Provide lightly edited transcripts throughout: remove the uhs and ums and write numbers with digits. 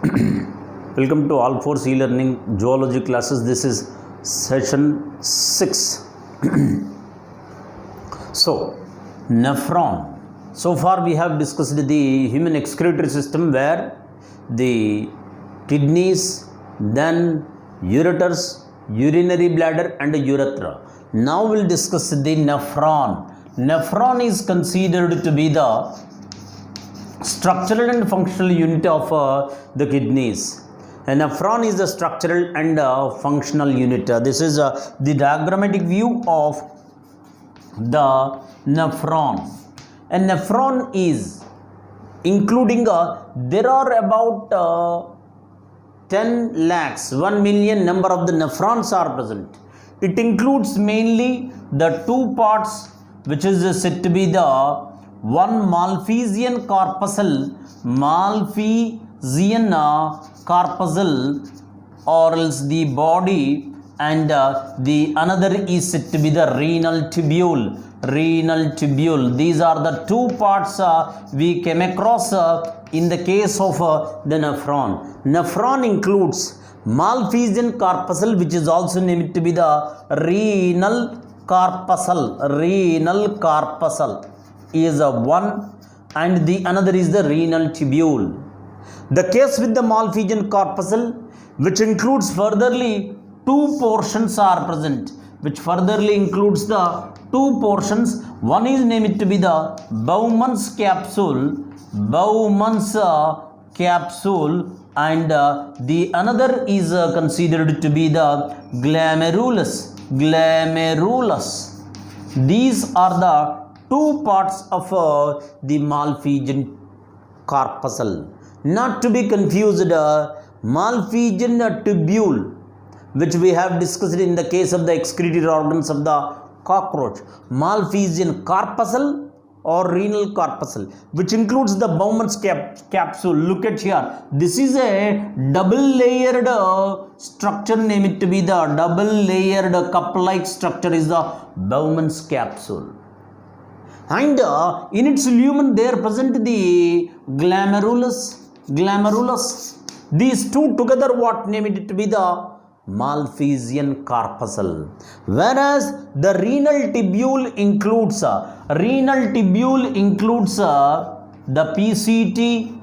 Welcome to all 4 e-learning zoology classes. This is session 6. So, nephron. So far we have discussed the human excretory system where the kidneys, then ureters, urinary bladder and urethra. Now we'll discuss the nephron. Nephron is considered to be the structural and functional unit of the kidneys. A nephron is the structural and functional unit. This is the diagrammatic view of the nephron. A nephron is including there are about 10 lakhs, 1 million number of the nephrons are present. It includes mainly the two parts which is said to be the one Malphizian corpuscle, or else the body, and the another is said to be the renal tubule. These are the two parts we came across in the case of the nephron. Nephron includes Malphizian corpuscle, which is also named to be the renal corpuscle. Is a one, and the another is the renal tubule. The case with the Malphizian corpuscle, which includes furtherly two portions are present, which furtherly includes the two portions. One is named to be the Bowman's capsule, and the another is considered to be the glomerulus. These are the two parts of the Malphizian corpuscle. Not to be confused, Malphizian tubule, which we have discussed in the case of the excretory organs of the cockroach. Malphizian corpuscle or renal corpuscle, which includes the Bowman's capsule. Look at here. This is a double-layered structure, named to be the double-layered cup-like structure is the Bowman's capsule. And in its lumen there present the glomerulus. These two together what named it to be the Malphizian corpuscle. Whereas the renal tubule includes the PCT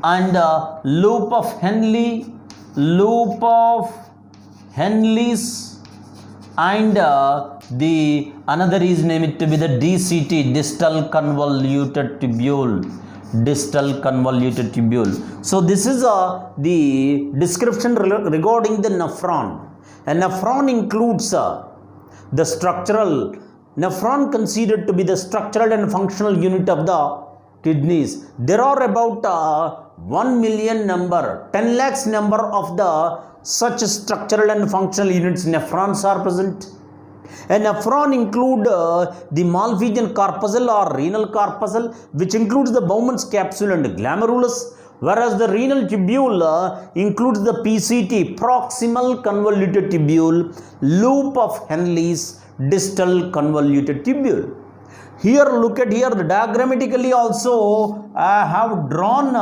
and loop of Henle's, and the another is named to be the DCT, distal convoluted tubule. So this is the description regarding the nephron. A nephron includes the structural. Nephron considered to be the structural and functional unit of the kidneys. There are about 1 million number, 10 lakhs number of the such structural and functional units. Nephrons are present. A nephron include the Malphizian corpuscle or renal corpuscle, which includes the Bowman's capsule and glomerulus, whereas the renal tubule includes the PCT, proximal convoluted tubule, loop of Henle's, distal convoluted tubule. Here, look at here, diagrammatically also I have drawn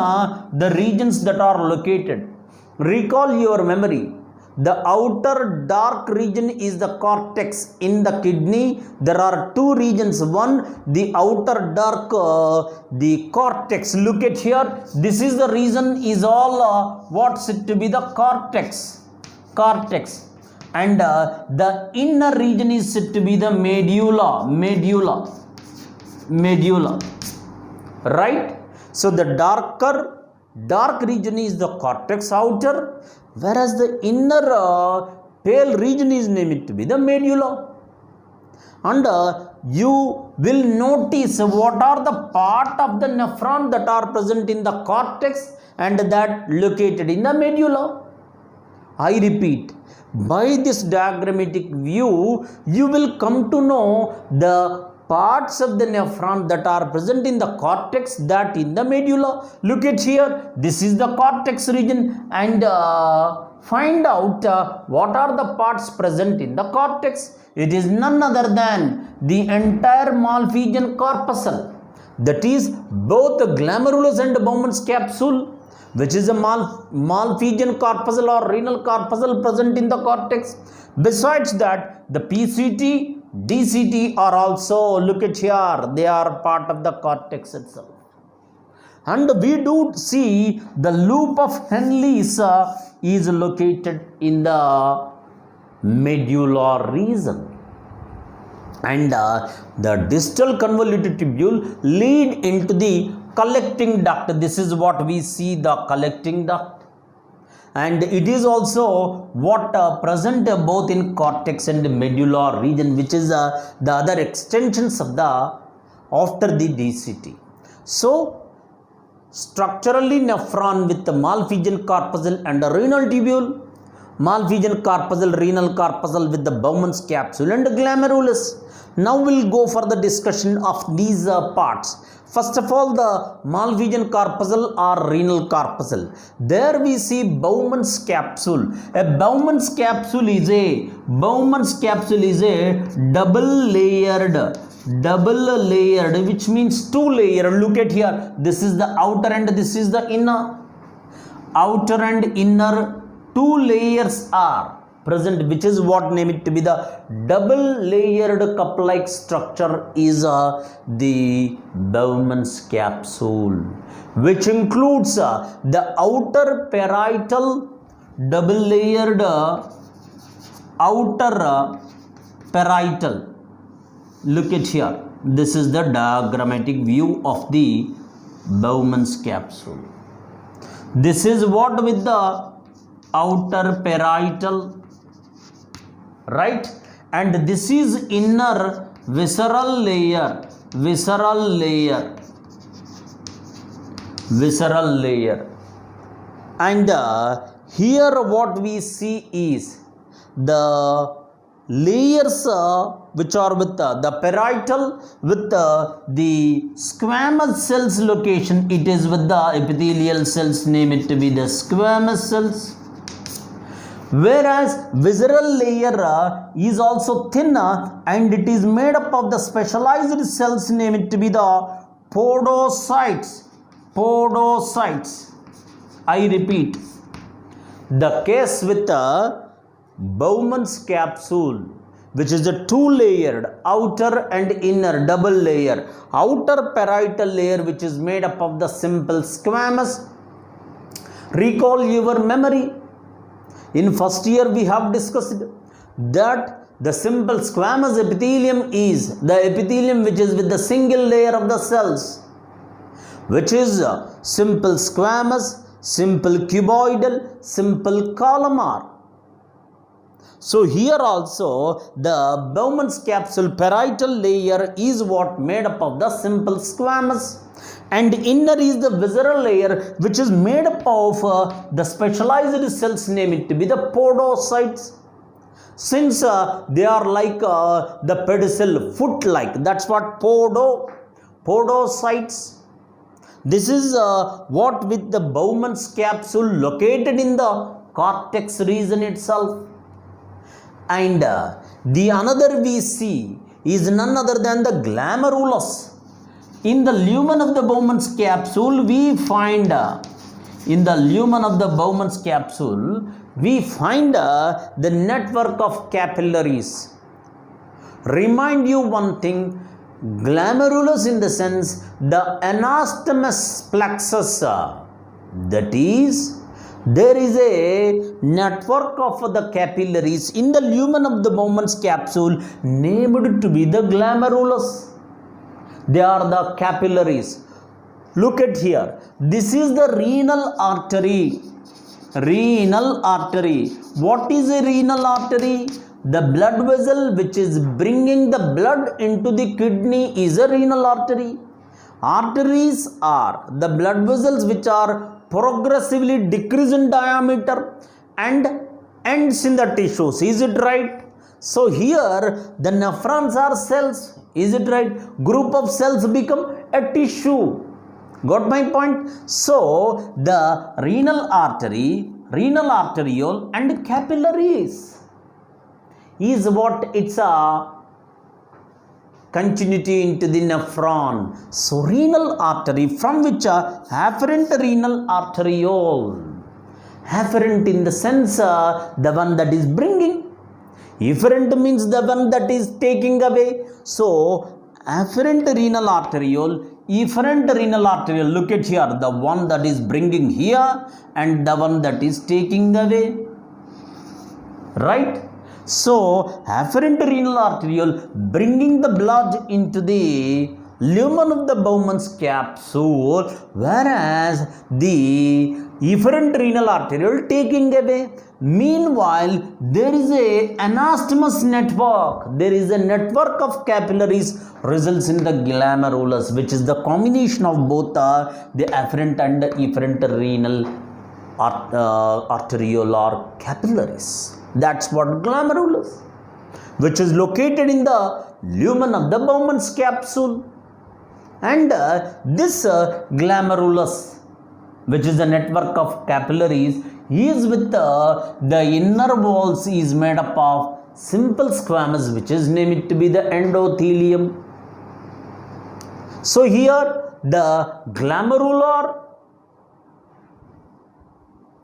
the regions that are located. Recall your memory. The outer dark region is the cortex. In the kidney, there are two regions. One, the outer dark, the cortex. Look at here. This is the region is all what's it to be the cortex. And the inner region is said to be the medulla. Right? So the dark region is the cortex outer, whereas the inner pale region is named to be the medulla. And you will notice what are the part of the nephron that are present in the cortex and that located in the medulla. I repeat, by this diagrammatic view, you will come to know the parts of the nephron that are present in the cortex, that in the medulla. Look at here, this is the cortex region, and find out what are the parts present in the cortex. It is none other than the entire Malphizian corpuscle. that is both the glomerulus and Bowman's capsule, which is a malphizian corpuscle or renal corpuscle present in the cortex. Besides that, the PCT, DCT are also, look at here, they are part of the cortex itself. And we do see the loop of Henle is located in the medullary region. And the distal convoluted tubule lead into the collecting duct. This is what we see, the collecting duct. And it is also what present both in cortex and medullary region, which is the other extensions of the after the DCT. So structurally nephron with the malphizian corpuscle and the renal tubule, malphizian corpuscle, renal corpuscle with the Bowman's capsule and glomerulus. Now we'll go for the discussion of these parts. First of all, the malphizian corpuscle or renal corpuscle. There we see Bowman's capsule. A Bowman's capsule is a double layered, which means two layer. Look at here. This is the outer and this is the inner. Outer and inner two layers are present, which is what name it to be the double layered cup-like structure is the Bowman's capsule, which includes the outer parietal double layered outer parietal. Look at here. This is the diagrammatic view of the Bowman's capsule. This is what with the outer parietal, right? And this is inner visceral layer, and here what we see is the layers which are with the parietal with the squamous cells location. It is with the epithelial cells, name it to be the squamous cells. Whereas visceral layer is also thinner and it is made up of the specialized cells, name it to be the podocytes. I repeat, the case with the Bowman's capsule, which is a two-layered outer and inner double layer. Outer parietal layer, which is made up of the simple squamous. Recall your memory. In first year we have discussed that the simple squamous epithelium is the epithelium which is with the single layer of the cells, which is simple squamous, simple cuboidal, simple columnar. So here also the Bowman's capsule parietal layer is what made up of the simple squamous, and inner is the visceral layer which is made up of the specialized cells, name it to be the podocytes. Since they are like the pedicel, foot like, that's what podocytes. This is what with the Bowman's capsule located in the cortex region itself. And the another we see is none other than the glomerulus. In the lumen of the Bowman's capsule, we find the network of capillaries. Remind you one thing, glomerulus in the sense the anastomous plexus, that is, there is a network of the capillaries in the lumen of the Bowman's capsule named to be the glomerulus. They are the capillaries. Look at here. This is the renal artery. What is a renal artery? The blood vessel which is bringing the blood into the kidney is a renal artery. Arteries are the blood vessels which are progressively decrease in diameter and ends in the tissues. Is it right? So here the nephrons are cells. Is it right? Group of cells become a tissue. Got my point? So the renal artery, renal arteriole and capillaries is what it's a continuity into the nephron. So renal artery, from which afferent renal arteriole. Afferent in the sense the one that is bringing. Efferent means the one that is taking away. So afferent renal arteriole, efferent renal arteriole, look at here, the one that is bringing here and the one that is taking away. Right? So afferent renal arteriole bringing the blood into the lumen of the Bowman's capsule, whereas the efferent renal arteriole taking away. Meanwhile, there is a anastomous network. There is a network of capillaries results in the glomerulus, which is the combination of both the afferent and efferent renal arteriole or capillaries. That's what glomerulus, which is located in the lumen of the Bowman's capsule. And this glomerulus, which is a network of capillaries, is with the inner walls is made up of simple squamous, which is named to be the endothelium. So here the glomerular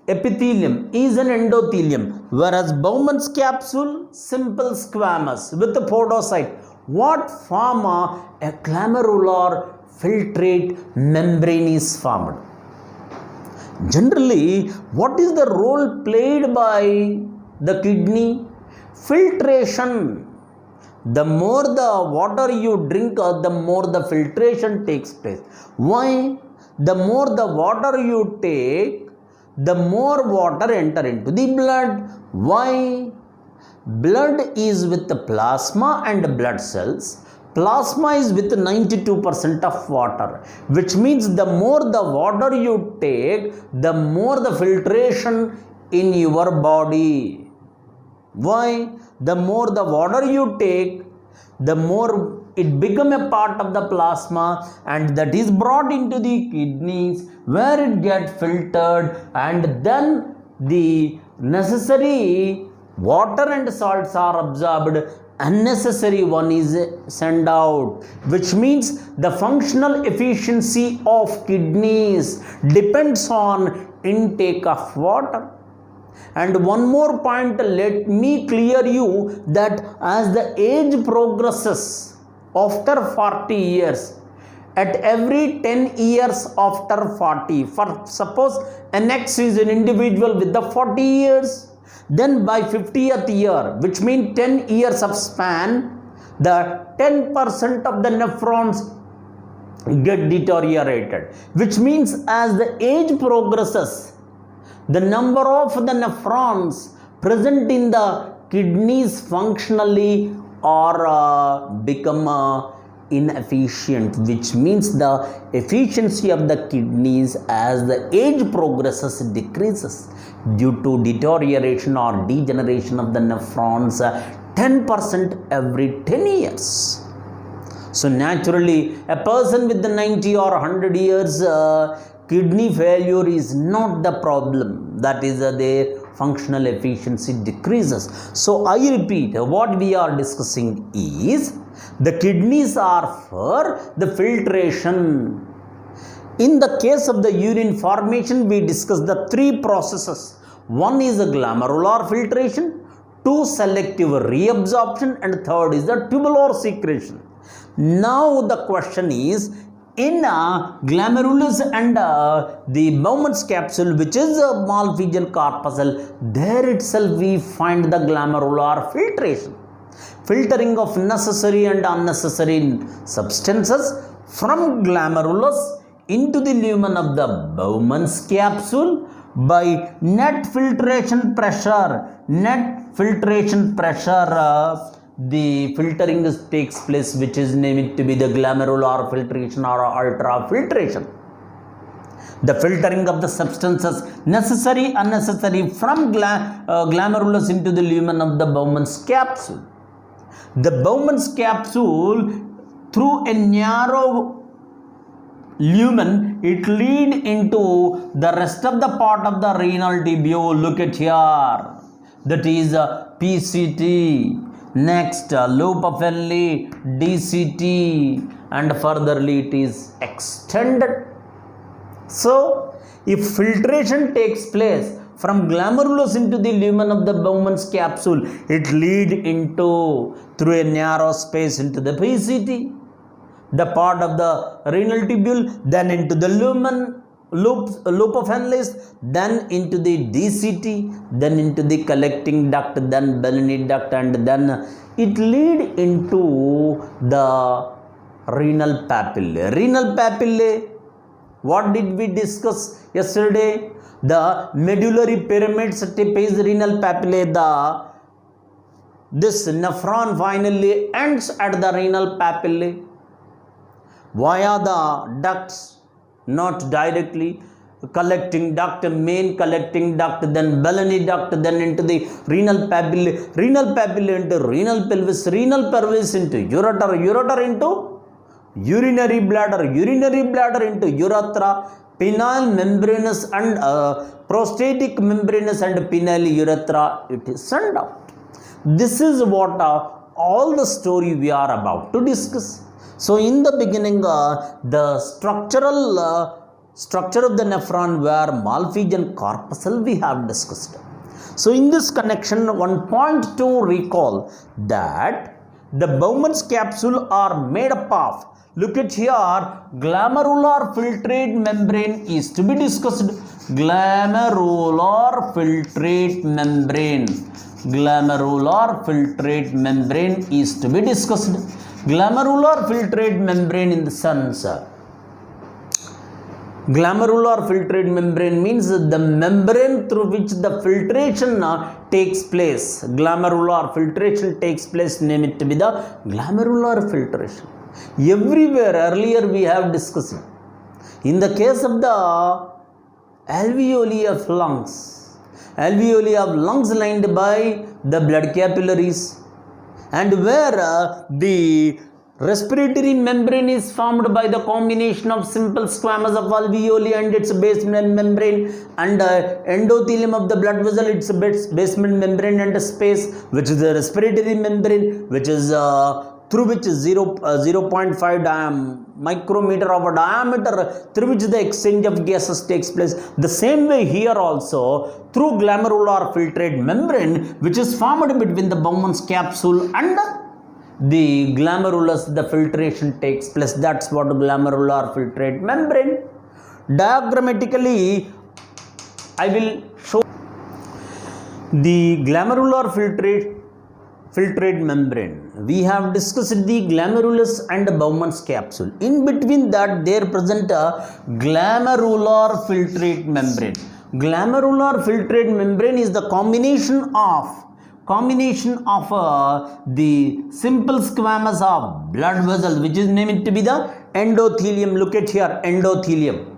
epithelium is an endothelium, whereas Bowman's capsule simple squamous with the podocyte. What form a glomerular filtrate membrane is formed? Generally, what is the role played by the kidney? Filtration. The more the water you drink, the more the filtration takes place. Why? The more the water you take, the more water enter into the blood. Why? Blood is with the plasma and blood cells. Plasma is with 92% of water, which means the more the water you take, the more the filtration in your body. Why? The more the water you take, the more it become a part of the plasma, and that is brought into the kidneys where it gets filtered, and then the necessary water and salts are absorbed, unnecessary one is sent out, which means the functional efficiency of kidneys depends on intake of water. And one more point, let me clear you that as the age progresses after 40 years, at every 10 years after 40, for suppose an X is an individual with the 40 years, then by 50th year, which means 10 years of span, the 10% of the nephrons get deteriorated, which means as the age progresses, the number of the nephrons present in the kidneys functionally are become inefficient, which means the efficiency of the kidneys as the age progresses decreases due to deterioration or degeneration of the nephrons 10% every 10 years. So naturally, a person with the 90 or 100 years kidney failure is not the problem. That is their functional efficiency decreases. So I repeat, what we are discussing is the kidneys are for the filtration. In the case of the urine formation, we discussed the three processes. One is the glomerular filtration, two selective reabsorption, and third is the tubular secretion. Now the question is, in glomerulus and the Bowman's capsule, which is a Malpighian corpuscle, there itself we find the glomerular filtration, filtering of necessary and unnecessary substances from glomerulus into the lumen of the Bowman's capsule by net filtration pressure. The filtering takes place, which is named to be the glomerular filtration or ultrafiltration. The filtering of the substances necessary, unnecessary from glomerulus into the lumen of the Bowman's capsule. The Bowman's capsule, through a narrow lumen, it lead into the rest of the part of the renal tubule. Look at here, that is PCT. Next, loop of Henle, DCT, and furtherly it is extended. So, if filtration takes place from glomerulus into the lumen of the Bowman's capsule, it lead into through a narrow space into the PCT, the part of the renal tubule, then into the lumen loop of Henle's, then into the DCT, then into the collecting duct, then Bellini duct, and then it lead into the renal papillae. Renal papillae, what did we discuss yesterday? The medullary pyramids type renal papillae. This nephron finally ends at the renal papillae via the ducts, not directly. Collecting duct, main collecting duct, then Bellini duct, then into the renal papillae into renal pelvis into ureter, ureter into urinary bladder into urethra, penile membranous and prostatic membranous and penile urethra, it is sent out. This is what all the story we are about to discuss. So in the beginning, the structure of the nephron were malphage and corpuscle we have discussed. So in this connection, one point to recall that the Bowman's capsule are made up of, look at here, glomerular filtrate membrane is to be discussed. Glomerular filtrate membrane is to be discussed. Glomerular filtrate membrane in the sense, glomerular filtrate membrane means the membrane through which the filtration takes place. Glomerular filtration takes place, name it to be the glomerular filtration. Everywhere earlier we have discussed. In the case of the alveoli of lungs lined by the blood capillaries, and where the respiratory membrane is formed by the combination of simple squamous of alveoli and its basement membrane, and endothelium of the blood vessel, its basement membrane and space, which is the respiratory membrane, which is through which 0.5 micrometer of a diameter, through which the exchange of gases takes place. The same way here also, through glomerular filtrate membrane, which is formed between the Bowman's capsule and the glomerulus, the filtration takes place. That's what glomerular filtrate membrane. Diagrammatically, I will show the glomerular filtrate membrane. We have discussed the glomerulus and Bowman's capsule. In between that, there present a glomerular filtrate membrane. Glomerular filtrate membrane is the combination of the simple squamous of blood vessel, which is named to be the endothelium. Look at here, endothelium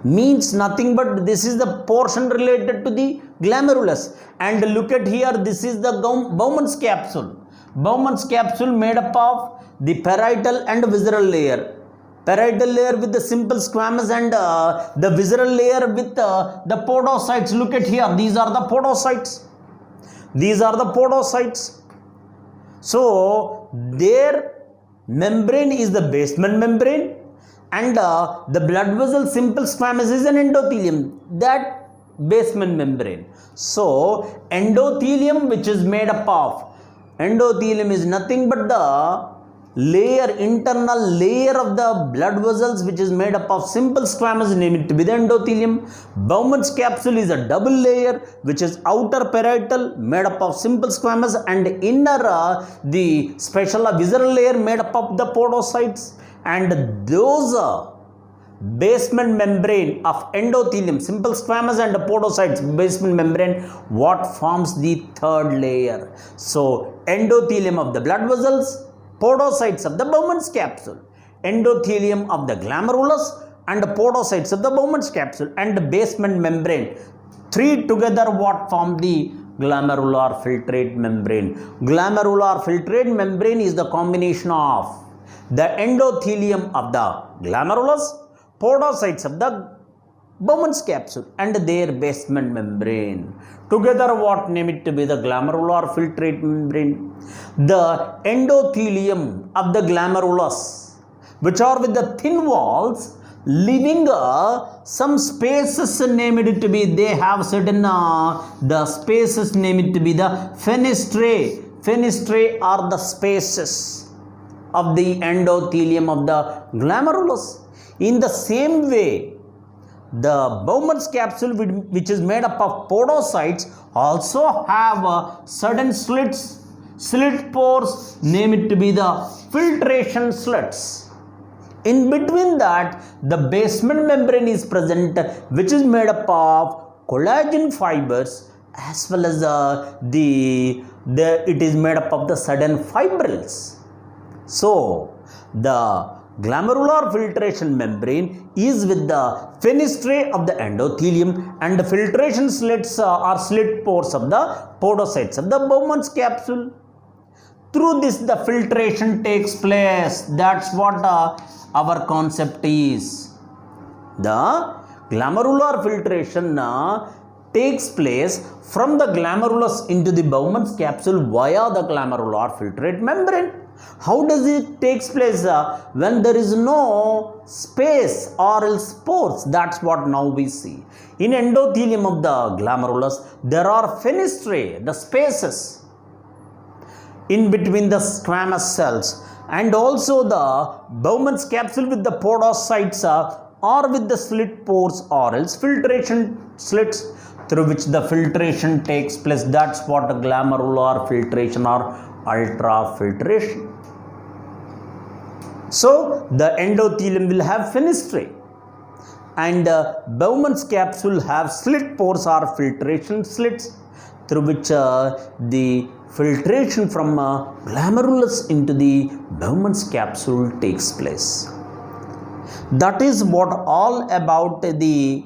means nothing but this is the portion related to the glomerulus, and look at here, this is the Bowman's capsule. Bowman's capsule made up of the parietal and visceral layer. Parietal layer with the simple squamous and the visceral layer with the podocytes. Look at here, these are the podocytes. So their membrane is the basement membrane, and the blood vessel simple squamous is an endothelium, that basement membrane. So endothelium, which is made up of, endothelium is nothing but the layer, internal layer of the blood vessels, which is made up of simple squamous, name it to be the endothelium. Bowman's capsule is a double layer, which is outer parietal made up of simple squamous, and inner the special visceral layer made up of the podocytes. And those basement membrane of endothelium, simple squamous and podocytes, basement membrane, what forms the third layer. So endothelium of the blood vessels, podocytes of the Bowman's capsule, endothelium of the glomerulus, and podocytes of the Bowman's capsule, and basement membrane. Three together what form the glomerular filtrate membrane. Glomerular filtrate membrane is the combination of the endothelium of the glomerulus, podocytes of the Bowman's capsule and their basement membrane. Together what name it to be the glomerular filtrate membrane. The endothelium of the glomerulus, which are with the thin walls, leaving some spaces named it to be, they have certain the spaces named it to be the fenestrae. Fenestrae are the spaces of the endothelium of the glomerulus. In the same way, the Bowman's capsule, which is made up of podocytes, also have certain slit pores, name it to be the filtration slits. In between that, the basement membrane is present, which is made up of collagen fibers, as well as it is made up of the certain fibrils. So the glomerular filtration membrane is with the fenestrae of the endothelium, and the filtration slits are slit pores of the podocytes of the Bowman's capsule. Through this, the filtration takes place. That's what our concept is. The glomerular filtration takes place from the glomerulus into the Bowman's capsule via the glomerular filtrate membrane. How does it takes place? When there is no space or else pores. That's what now we see. In endothelium of the glomerulus, there are fenestrae, the spaces in between the squamous cells, and also the Bowman's capsule with the podocytes or with the slit pores or else filtration slits through which the filtration takes place. That's what glomerular filtration or ultrafiltration. So the endothelium will have fenestrae, and Bowman's capsule have slit pores or filtration slits through which the filtration from glomerulus into the Bowman's capsule takes place. That is what all about the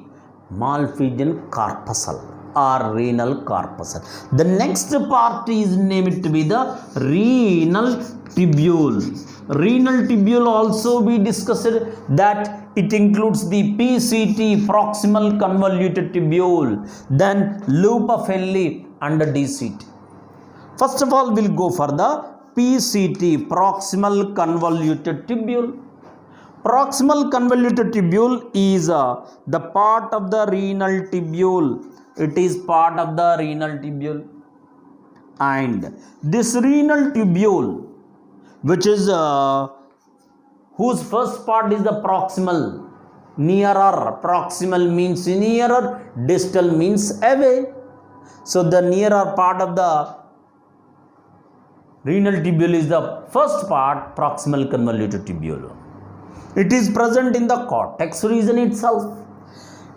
Malpighian corpuscle or renal corpuscle. The next part is named to be the renal tubule. Renal tubule also we discussed that it includes the PCT, proximal convoluted tubule, then loop of Henle and DCT. First of all, we'll go for the PCT, proximal convoluted tubule. Proximal convoluted tubule is the part of the renal tubule. It is part of the renal tubule, and this renal tubule, which is whose first part is the proximal, nearer. Proximal means nearer, distal means away. So the nearer part of the renal tubule is the first part, proximal convoluted tubule. It is present in the cortex region itself.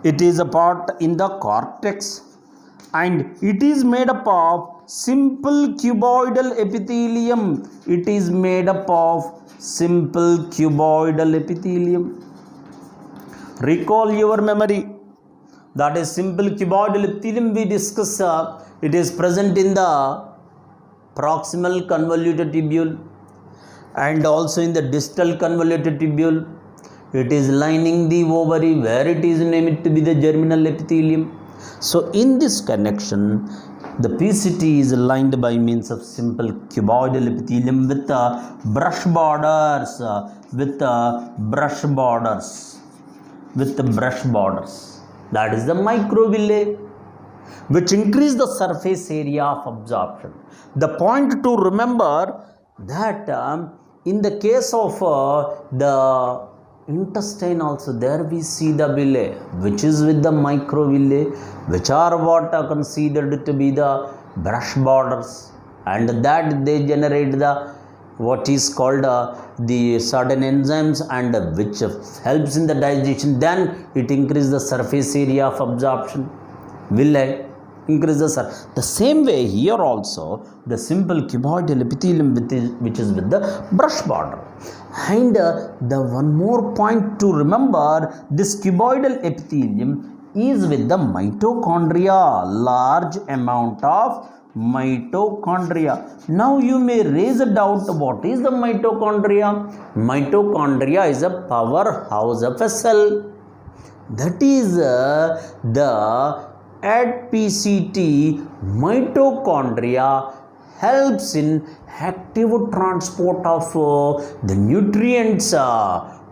It is a part in the cortex, and it is made up of simple cuboidal epithelium. It is made up of simple cuboidal epithelium. Recall your memory. That is simple cuboidal epithelium we discuss. It is present in the proximal convoluted tubule and also in the distal convoluted tubule. It is lining the ovary, where it is named to be the germinal epithelium. So in this connection, the PCT is lined by means of simple cuboidal epithelium with brush borders, That is the microvilli, which increase the surface area of absorption. The point to remember that in the case of the intestine also, there we see the villi, which is with the microvilli, which are what are considered to be the brush borders, and that they generate the what is called the certain enzymes, and which helps in the digestion. Then it increases the surface area of absorption. Villi increases. The same way here also, the simple cuboidal epithelium which is with the brush border. And the one more point to remember, this cuboidal epithelium is with the mitochondria, large amount of mitochondria. Now you may raise a doubt, what is the mitochondria? Mitochondria is a powerhouse of a cell. That is the at PCT mitochondria helps in active transport of the nutrients,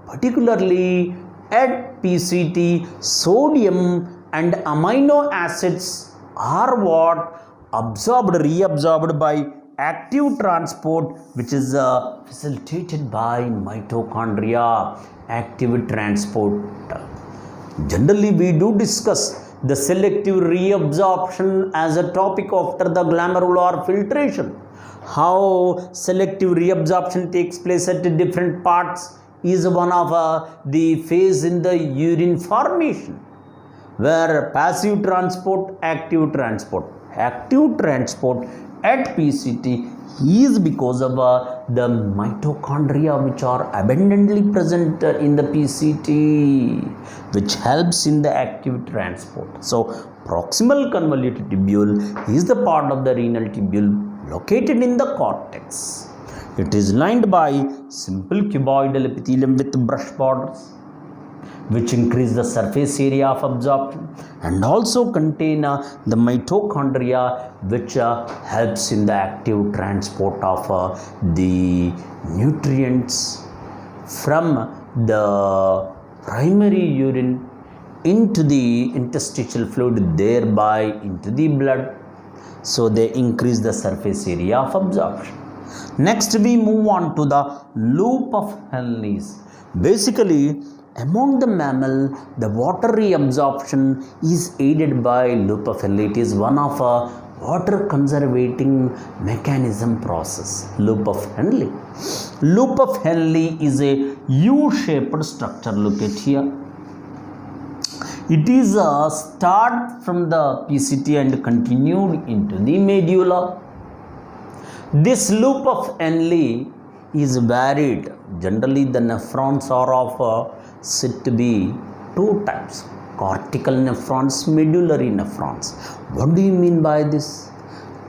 particularly at PCT sodium and amino acids are what reabsorbed by active transport, which is facilitated by mitochondria. Active transport. Generally, we do discuss the selective reabsorption as a topic after the glomerular filtration. How selective reabsorption takes place at different parts is one of the phase in the urine formation, where passive transport, active transport. Active transport at PCT is because of the mitochondria which are abundantly present in the PCT, which helps in the active transport. So proximal convoluted tubule is the part of the renal tubule located in the cortex. It is lined by simple cuboidal epithelium with brush borders, which increase the surface area of absorption, and also contain the mitochondria, which helps in the active transport of the nutrients from the primary urine into the interstitial fluid, thereby into the blood. So they increase the surface area of absorption. Next, we move on to the loop of Henle. Basically, among the mammal, the water reabsorption is aided by loop of Henle. It is one of a water conservating mechanism process. Loop of Henle. Loop of Henle is a U-shaped structure. Look at here. It is a start from the PCT and continued into the medulla. This loop of Henle is varied. Generally, the nephrons are of said to be two types: cortical nephrons, medullary nephrons. What do you mean by this?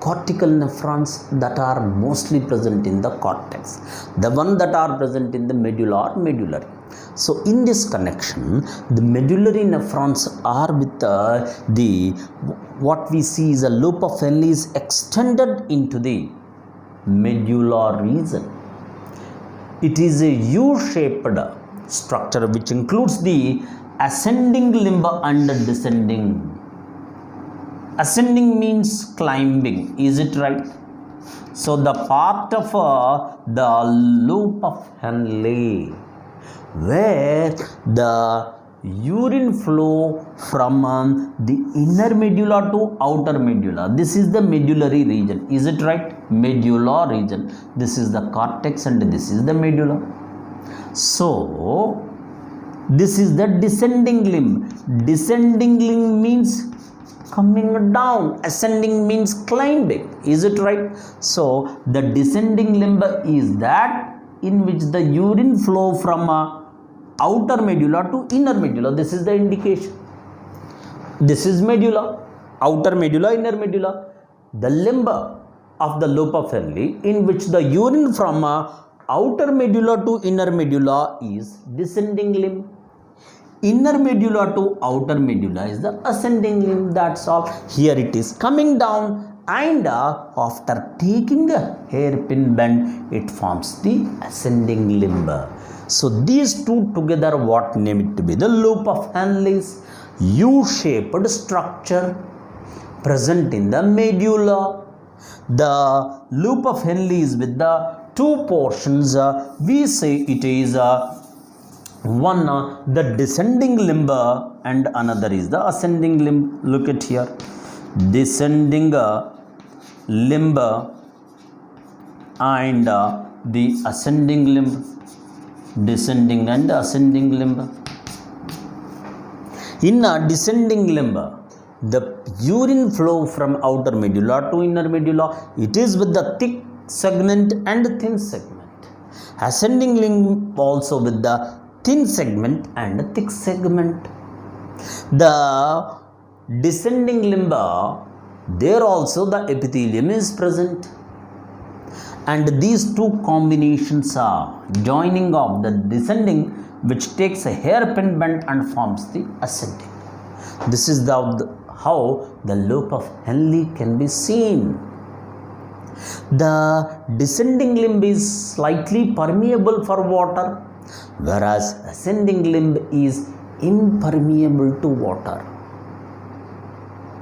Cortical nephrons that are mostly present in the cortex, the one that are present in the medulla or medullary. So in this connection, the medullary nephrons are with the what we see is a loop of Henle is extended into the medulla region. It is a U-shaped structure which includes the ascending limb and descending. Ascending means climbing, is it right? So the part of the loop of Henle where the urine flow from the inner medulla to outer medulla. This is the medullary region, is it right? Medulla region. This is the cortex and this is the medulla. So this is the descending limb. Descending limb means coming down. Ascending means climbing, is it right? So the descending limb is that in which the urine flow from outer medulla to inner medulla. This is the indication. This is medulla, outer medulla, inner medulla. The limb of the loop of Henle in which the urine from outer medulla to inner medulla is descending limb. Inner medulla to outer medulla is the ascending limb. That's all. Here it is coming down, and after taking a hairpin bend, it forms the ascending limb. So these two together, what name it to be? The loop of Henle's U-shaped structure present in the medulla. The loop of Henle is with the two portions. We say it is one the descending limb and another is the ascending limb. Look at here, descending limb and the ascending limb. Descending and ascending limb. In a descending limb, the urine flow from outer medulla to inner medulla, it is with the thick segment and thin segment. Ascending limb also with the thin segment and thick segment. The descending limb, there also the epithelium is present. And these two combinations are joining of the descending which takes a hairpin bend and forms the ascending. This is how the loop of Henle can be seen. The descending limb is slightly permeable for water, whereas ascending limb is impermeable to water.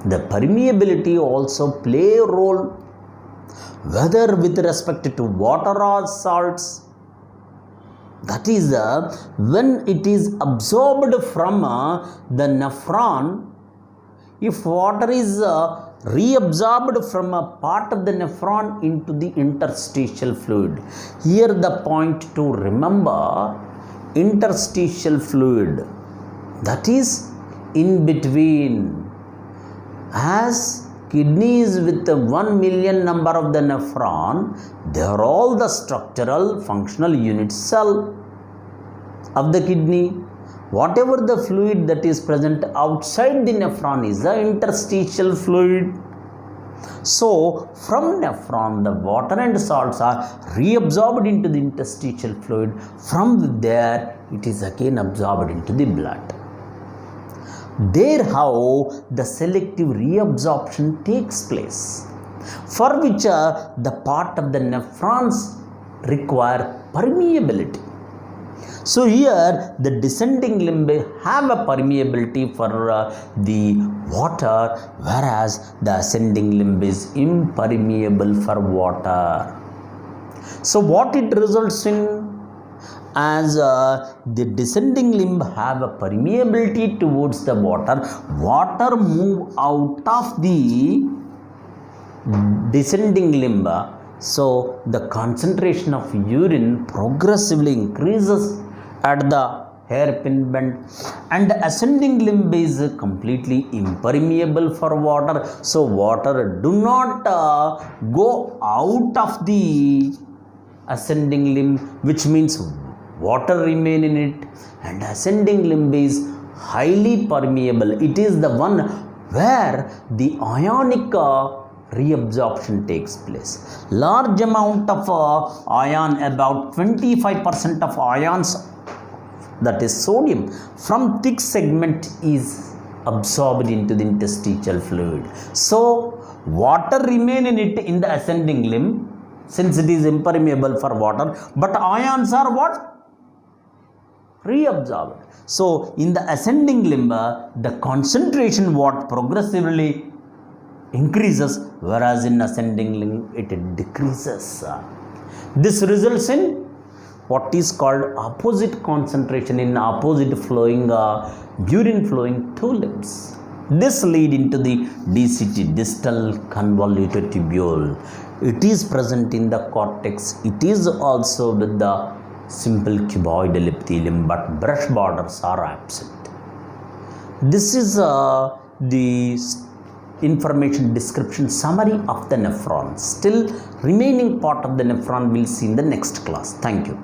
The permeability also play a role whether with respect to water or salts. That is, when it is absorbed from the nephron, if water is reabsorbed from a part of the nephron into the interstitial fluid. Here the point to remember, interstitial fluid, that is in between. As kidney is with the 1 million number of the nephron, they are all the structural functional unit cell of the kidney. Whatever the fluid that is present outside the nephron is the interstitial fluid. So from nephron the water and salts are reabsorbed into the interstitial fluid. From there it is again absorbed into the blood. There how the selective reabsorption takes place, for which the part of the nephrons require permeability. So here the descending limb have a permeability for the water, whereas the ascending limb is impermeable for water. So what it results in? As the descending limb have a permeability towards the water, water move out of the descending limb. So the concentration of urine progressively increases at the hairpin bend, and ascending limb is completely impermeable for water. So water do not go out of the ascending limb, which means water remain in it, and ascending limb is highly permeable. It is the one where the ionic reabsorption takes place. Large amount of ion, about 25% of ions, that is sodium, from thick segment is absorbed into the interstitial fluid. So water remain in it in the ascending limb, since it is impermeable for water, but ions are what? Reabsorbed. So in the ascending limb, the concentration what progressively increases, whereas in ascending limb it decreases. This results in what is called opposite concentration in opposite flowing urine flowing to limbs. This lead into the DCT, distal convoluted tubule. It is present in the cortex. It is also with the simple cuboidal epithelium, but brush borders are absent. This is the information description summary of the nephron. Still remaining part of the nephron we'll see in the next class. Thank you.